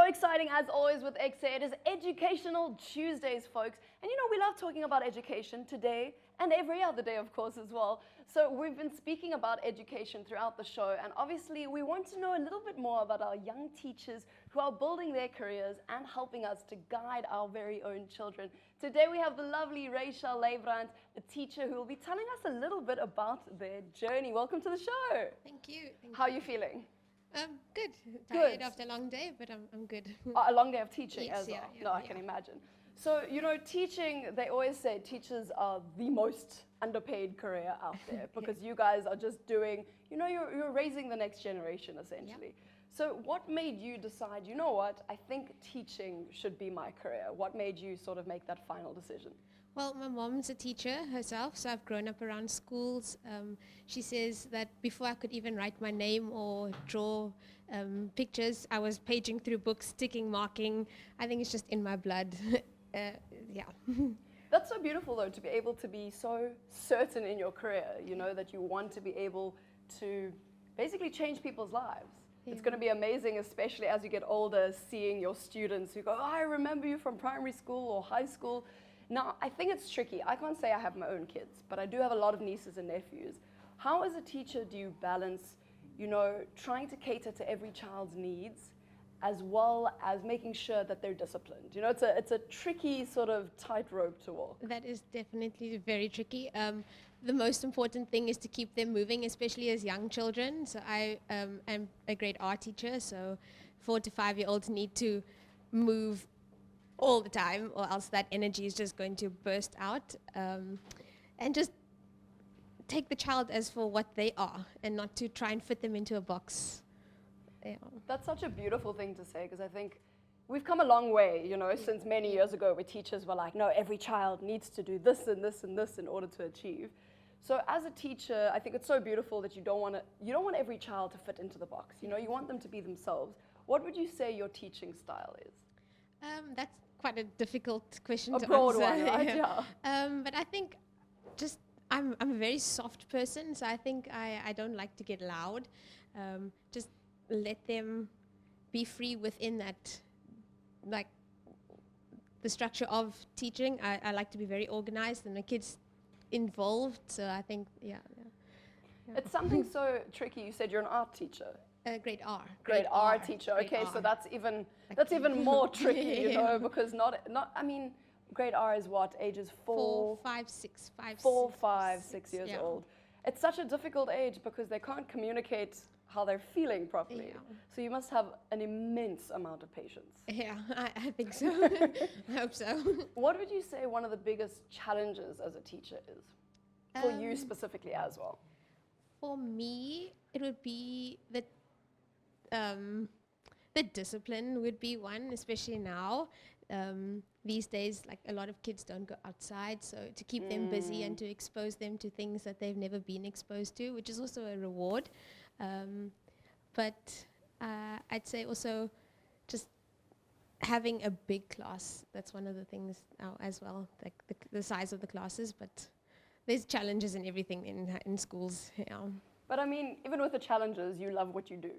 exciting as always with EKSE. It is Educational Tuesdays, folks. And you know, we love talking about education today and every other day, of course, as well. So we've been speaking about education throughout the show. And obviously, we want to know a little bit more about our young teachers who are building their careers and helping us to guide our very own children. Today, we have the lovely Raechelle Leibrandt, a teacher who will be telling us a little bit about their journey. Welcome to the show. Thank you. How are you feeling? Good. Tired after a long day, but I'm good. A long day of teaching Yes, as well. yeah, No, I can imagine. So, you know, teaching, they always say teachers are the most underpaid career out there because you guys are just doing, you know, you're raising the next generation essentially. So what made you decide, you know what, I think teaching should be my career? What made you sort of make that final decision? Well, my mom's a teacher herself, so I've grown up around schools. She says that before I could even write my name or draw pictures, I was paging through books, ticking, marking. I think it's just in my blood. That's so beautiful, though, to be able to be so certain in your career, you know, that you want to be able to basically change people's lives. Yeah. It's going to be amazing, especially as you get older, seeing your students who go, oh, I remember you from primary school or high school. Now, I think it's tricky. I can't say I have my own kids, but I do have a lot of nieces and nephews. How, as a teacher, do you balance, you know, trying to cater to every child's needs as well as making sure that they're disciplined? You know, it's a tricky sort of tightrope to walk. That is definitely very tricky. The most important thing is to keep them moving, especially as young children. So I am a grade R teacher, so 4 to 5 year olds need to move all the time, or else that energy is just going to burst out. And just take the child as for what they are and not to try and fit them into a box. Yeah. That's such a beautiful thing to say, because I think we've come a long way, you know, since many years ago where teachers were like, no, every child needs to do this and this and this in order to achieve. So as a teacher, I think it's so beautiful that you don't want every child to fit into the box. You know, you want them to be themselves. What would you say your teaching style is? That's quite a difficult question to answer. A broad one, right? Yeah. But I think just I'm a very soft person, so I think I don't like to get loud. Just let them be free within that, like the structure of teaching. I like to be very organized and the kids involved, so I think, yeah. It's something so tricky. You said you're an art teacher. Grade R. Grade R teacher. Okay, so that's even more tricky, you know, because I mean, grade R is what, ages 4, 5, 6 years old. It's such a difficult age because they can't communicate how they're feeling properly. Yeah. So you must have an immense amount of patience. Yeah, I think so. I hope so. What would you say one of the biggest challenges as a teacher is? For you specifically as well? For me, it would be that the discipline would be one, especially now. These days, like a lot of kids don't go outside, so to keep them busy and to expose them to things that they've never been exposed to, which is also a reward. But I'd say also just having a big class. That's one of the things now as well, like the size of the classes, but there's challenges in everything in schools. Yeah. But I mean, even with the challenges, you love what you do.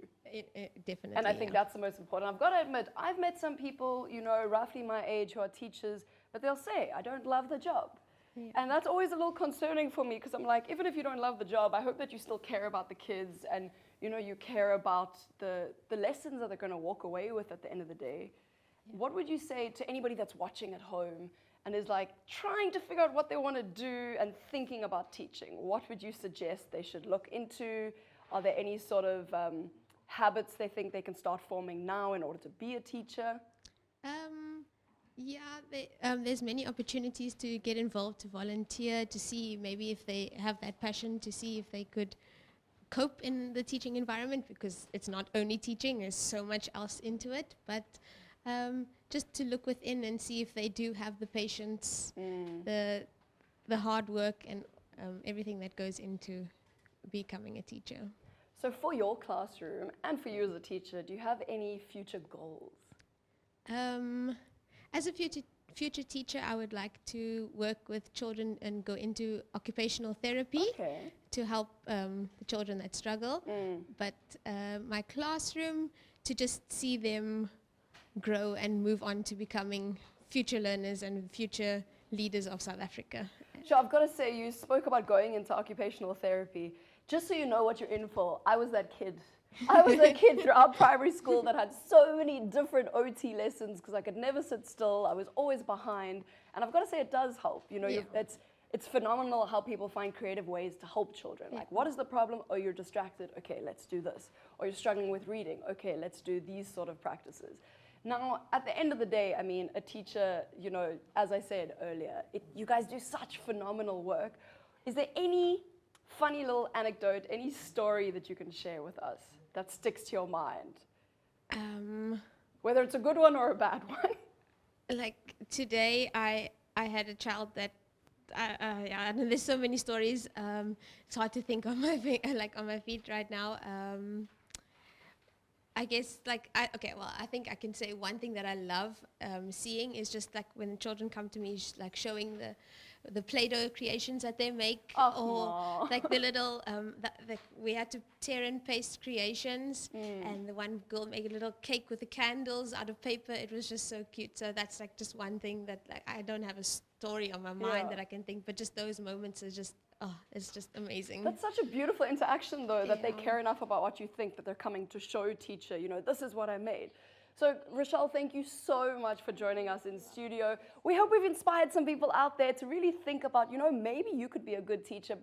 Definitely. And I think that's the most important. I've got to admit, I've met some people, you know, roughly my age who are teachers, but they'll say, I don't love the job. Yeah. And that's always a little concerning for me because I'm like, even if you don't love the job, I hope that you still care about the kids and, you know, you care about the lessons that they're going to walk away with at the end of the day. Yeah. What would you say to anybody that's watching at home and is like trying to figure out what they want to do and thinking about teaching? What would you suggest they should look into? Are there any sort of habits they think they can start forming now in order to be a teacher? There's many opportunities to get involved, to volunteer, to see maybe if they have that passion, to see if they could cope in the teaching environment, because it's not only teaching, there's so much else into it, but just to look within and see if they do have the patience, the hard work and everything that goes into becoming a teacher. So for your classroom and for you as a teacher, do you have any future goals? As a future teacher, I would like to work with children and go into occupational therapy to help the children that struggle. But my classroom, to just see them grow and move on to becoming future learners and future leaders of South Africa. Sure, I've got to say, you spoke about going into occupational therapy. Just so you know what you're in for, I was that kid. I was that kid throughout primary school that had so many different OT lessons because I could never sit still. I was always behind. And I've got to say, it does help. You know, it's phenomenal how people find creative ways to help children. Like, what is the problem? Oh, you're distracted. Okay, let's do this. Or you're struggling with reading. Okay, let's do these sort of practices. Now, at the end of the day, I mean, a teacher, you know, as I said earlier, you guys do such phenomenal work. Is there any funny little anecdote, any story that you can share with us that sticks to your mind? Whether it's a good one or a bad one. Like today, I had a child that, yeah, and there's so many stories. It's hard to think on my feet right now. I guess I think I can say one thing that I love seeing is just like when children come to me, like showing the Play-Doh creations that they make, or like the little we had to tear and paste creations, and the one girl made a little cake with the candles out of paper. It was just so cute. So that's like just one thing that like I don't have a story on my mind that I can think, but just those moments are just. Oh, it's just amazing. That's such a beautiful interaction, though, that they care enough about what you think that they're coming to show teacher, you know, this is what I made. So, Raechelle, thank you so much for joining us in studio. We hope we've inspired some people out there to really think about, you know, maybe you could be a good teacher.